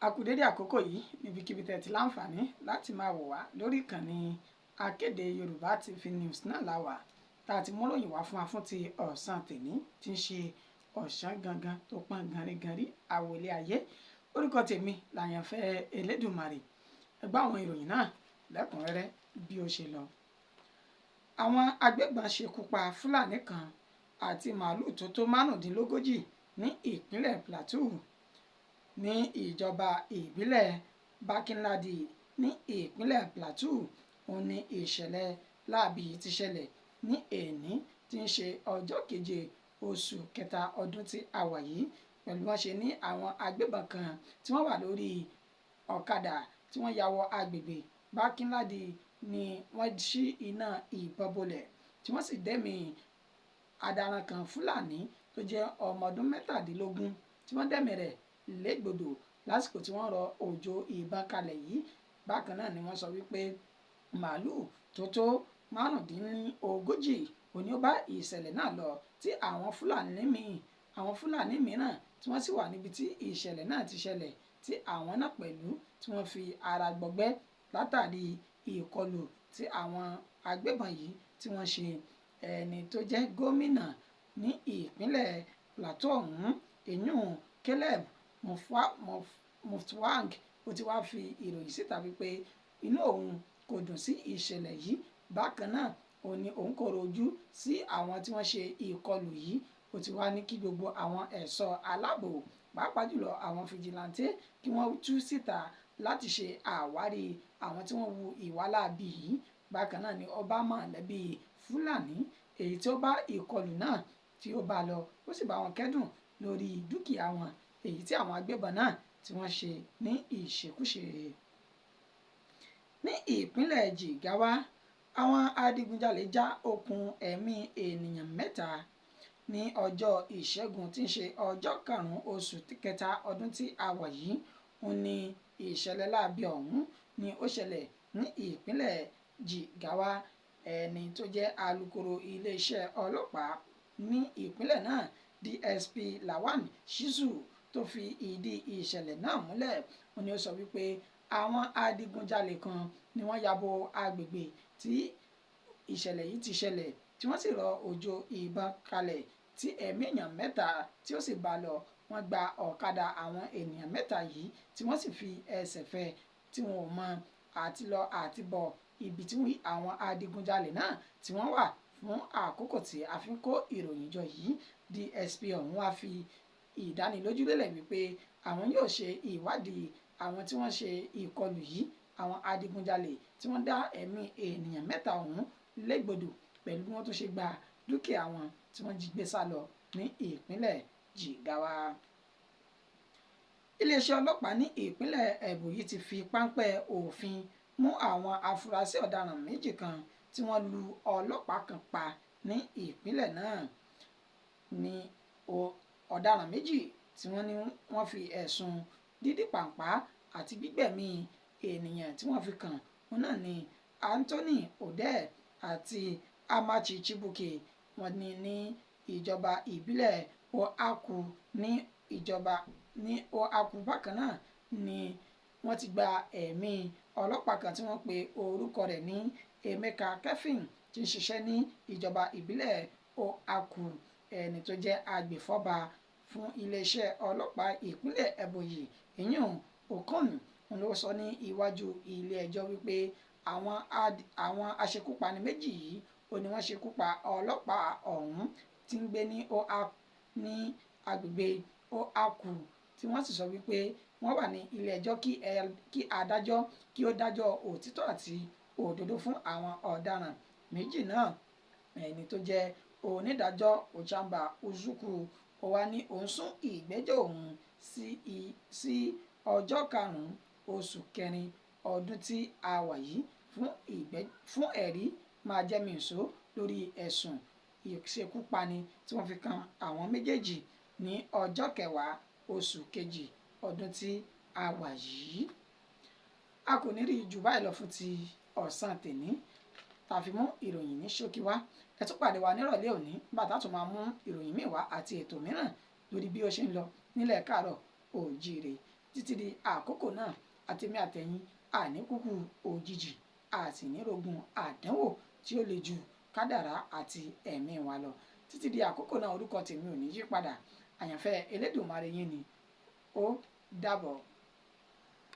A kú dédé àkókò yìí níbikíbi tẹ́ ti láǹfààní láti máa wò wá lórí ìkànnì akéde Yorùbá TV News náà láwà tá a ti mú ròyìn wá fún wa fún ti ọ̀sán tèní tí ń ṣe ọ̀sán gangan tó pọ́n ganriganri àwòlé ayé. Orúkọ tèmi làyànfẹ́ Elédùmarè. Ẹ gbọ́ àwọn ìròyìn náà lẹ́kùnrẹ́rẹ́ bí ó ṣe lọ. Àwọn agbébọn ṣekú pa Fúlàní kan àti màlúù tó tó márùndínlógójì ní ìpínlẹ̀ Plateau. Ní ìjọba ìbílẹ̀ Bákínládì ní ìpínlẹ̀ Plateau, òun ni ìṣẹ̀lẹ̀ láabi ti ṣẹlẹ̀ ní èní tí ń ṣe ọjọ́ keje oṣù kẹta ọdún tí a wà yìí, pẹ̀lú wọ́n ṣe ní àwọn agbébọn kan tí wọ́n wà lórí ọ̀kadà tí wọ́n ya wọ agbègbè Bákínládì ni wọ́n ṣí iná ìbọn bolẹ̀ tí wọ́n sì dẹ́mi adaran kan Fúlàní tó jẹ́ ọmọ ọdún mẹ́tàdínlógún tí wọ́n dẹ́mi rẹ̀ légbodò lásìkò tí wọ́n rọ òjò ìbọn kalẹ̀ yìí. Bákan náà ni wọ́n sọ wípé màlúù tó tó márùndínlógójì òní ó bá ìṣẹ̀lẹ̀ náà lọ tí àwọn Fúlàní mìíràn tí wọ́n sì wà níbi tí ìṣẹ̀lẹ̀ náà ti ṣẹlẹ̀ tí àwọn náà pẹ̀lú tí wọ́n fi ara gbọgbẹ́ látàrí ìkọlù tí àwọn agbébọn yìí tí wọ́n ṣe. Ẹni tó jẹ́ gómìnà ní ìpínlẹ̀ Plateau ọ̀hún èyún Caleb Mutfwang ó ti wá fi ìròyìn síta wípé inú òun kò dùn sí ìṣẹ̀lẹ̀ yìí. Bákan náà òun ni òun kò rojú sí àwọn tí wọ́n ṣe ìkọlù yìí. Ó ti wá ní kí gbogbo àwọn ẹ̀ṣọ́ aláàbò pàápàá jùlọ àwọn fìjìláńtẹ́ kí wọ́n tú síta láti ṣe àwárí àwọn tí wọ́n hu ìwà láabi yìí. Bákan náà ni ọba mọ̀lẹ́bí Fúlàní èyí tí ó bá ìkọlù náà tí ó bá lọ, ó sì bá wọn kẹ́dùn lórí dúkìá wọn èyí tí àwọn agbébọn náà tí wọ́n ṣe ní ìṣekúṣe. Ní ìpínlẹ̀ Jigawa, àwọn adigunjalè já okùn ẹ̀mí ènìyàn mẹ́ta ní ọjọ́ ìṣẹ́gun tí ń ṣe ọjọ́ karùn-ún oṣù kẹta ọdún tí a wà yìí. Ó ní ìṣẹ̀lẹ̀ láabi ọ̀hún ni ó ṣẹlẹ̀ ní ìpínlẹ̀ Jigawa. Ẹni tó jẹ́ alukoro iléeṣẹ́ ọlọ́pàá ní ìpínlẹ̀ náà DSP Lawan Shizu tó fi ìdí ìṣẹ̀lẹ̀ náà múlẹ̀. Ó ní ó sọ wípé àwọn adigunjalè kan ni wọ́n ya bo agbègbè tí ìṣẹ̀lẹ̀ yìí ti ṣẹlẹ̀ tí wọ́n sì rọ òjò ìbọn kalẹ̀ tí ẹ̀mí èèyàn mẹ́ta tí ó sì bá lọ. Wọ́n gba ọ̀kadà àwọn ènìyàn mẹ́ta yìí tí wọ́n sì fi ẹsẹ̀ fẹ́ tí wọn ò mọ àti lọ àti bọ̀ ibi tí àwọn adigunjalè náà tí wọ́n wà fún àkókò tí a fi ń kó ìròyìn jọ yìí. DSP ọ̀hún wá fi ìdánilójú lélẹ̀ wípé àwọn yóò ṣe ìwádìí àwọn tí wọ́n ṣe ìkọlù yìí, àwọn adigunjalè tí wọ́n dá ẹ̀mí ènìyàn mẹ́ta ọ̀hún légbodò pẹ̀lú bí wọ́n tó ṣe gba dúkìá wọn tí wọ́n jí gbé sá lọ ní ìpínlẹ̀ Jigawa. Iléeṣẹ́ ọlọ́pàá ní ìpínlẹ̀ Ebonyi ti fi páńpẹ́ òfin mú àwọn afurasí ọ̀daràn méjì kan tí wọ́n lu ọlọ́pàá kan pa ní ìpínlẹ̀ náà. Ní ọ̀daràn méjì tí wọ́n ní wọ́n fi ẹ̀sùn dídí pàǹpá àti gbígbẹ̀mí ènìyàn tí wọ́n fi kàn wọ́n náà ní Anthony Odeh àti Amachi Chibuke. Wọ́n ní ìjọba ìbílẹ̀ Oaku ní Oaku. Bákan náà ni wọ́n ti gba ẹ̀mí ọlọ́pàá kan tí wọ́n pe orúkọ rẹ̀ ní Emeka Kefin tí ń ṣiṣẹ́ ní ìjọba ìbílẹ̀ Oaku. Ẹni tó jẹ́ agbèfọ́ba fún iléeṣẹ́ ọlọ́pàá ìpínlẹ̀ Ebonyi ìyún Okon ló sọ ní iwájú ilé ẹjọ́ wípé àwọn aṣekúpani méjì yìí ó ní wọ́n ṣekú pa ọlọ́pàá ọ̀hún tí ń gbé ní agbègbè Oaku tí wọ́n sì sọ wípé wọ́n wà ní ilé ẹjọ́ kí adájọ́ kí ó dájọ́ òtítọ́ àti òdodo fún àwọn ọ̀daràn méjì náà. Ẹni tó jẹ́ onídàájọ́ Ochamba Uzuku ó wá ní òun sún ìgbẹ́jọ́ òun sí ọjọ́ karùn-ún oṣù kẹrin ọdún tí a wà yìí fún ẹ̀rí máa jẹ́mi ìṣó lórí ẹ̀sùn ìṣekúpani tí wọ́n fi kan àwọn méjèèjì ní ọjọ́ kẹwàá oṣù kejì ọdún tí a wà yìí. A kò ní rí jù báyìí lọ fún ti ọ̀sán tèní tàfi mú ìròyìn ní ṣókí wá. Ẹ tún pàdé wa nírọ̀lẹ́ òní bàtà tó máa mú ìròyìn míì wá àti ètò mìíràn lórí bí ó ṣe ń lọ nílẹ̀ káàárọ̀ oòjíire. títí di àkókò náà àtèmi àtẹ̀yin àní kúkú òjijì a sì ní rogun àdánwò tí ó le ju kádàrá àti ẹ̀mí wa lọ títí di àkókò náà orúkọ tèmi ò ní yí padà àyànfẹ́ Elédùmarè yín ni ó dàbọ̀.